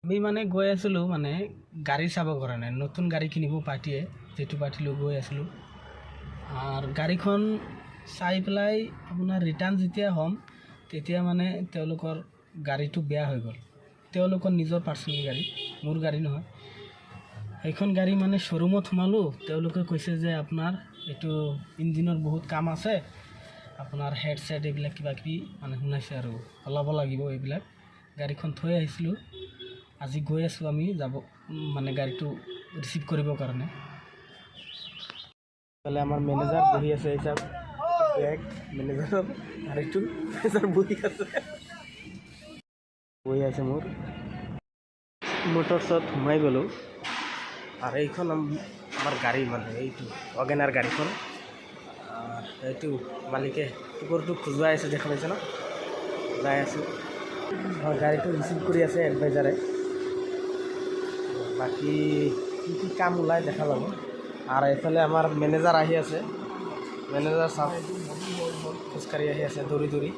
আমি মানে গৈ আছিলোঁ মানে গাড়ী চাবৰ কাৰণে নতুন গাড়ী কিনিব পাৰ্টীয়ে যিটো পাৰ্টীলৈ গৈ আছিলোঁ আৰু গাড়ীখন চাই পেলাই আপোনাৰ ৰিটাৰ্ণ যেতিয়া হ'ম তেতিয়া মানে তেওঁলোকৰ গাড়ীটো বেয়া হৈ গ'ল। তেওঁলোকৰ নিজৰ পাৰ্চনেল গাড়ী, মোৰ গাড়ী নহয়। সেইখন গাড়ী মানে শ্ব'ৰুমত সোমালোঁ, তেওঁলোকে কৈছে যে আপোনাৰ এইটো ইঞ্জিনৰ বহুত কাম আছে, আপোনাৰ হেড ছেট এইবিলাক কিবা কিবি মানে শুনাইছে আৰু সলাব লাগিব এইবিলাক। গাড়ীখন থৈ আহিছিলোঁ, আজি গৈ আছোঁ আমি যাব মানে গাড়ীটো ৰিচিভ কৰিবৰ কাৰণে। তাহলে আমাৰ মেনেজাৰ বহি আছে, হিচাপ বেগ মেনেজাৰৰ গাড়ীটো মেনেজাৰ বহি আছে মোৰ মোটৰছত সোমাই গ'লোঁ। আৰ এইখন আমাৰ গাড়ী মানে এইটো ওয়াগনাৰ গাড়ীখন। এইটো মালিকে কুকুৰটো খোজুৱাই আছে, দেখা পাইছে ন, যাই আছোঁ। গাড়ীটো ৰিচিভ কৰি আছে এডভাইজাৰে। বাকী কি কি কাম ওলাই দেখা যাব। আৰ এইফালে আমাৰ মেনেজাৰ আহি আছে, মেনেজাৰ চাওক খোজকাঢ়ি আহি আছে দৌৰি দৌৰি।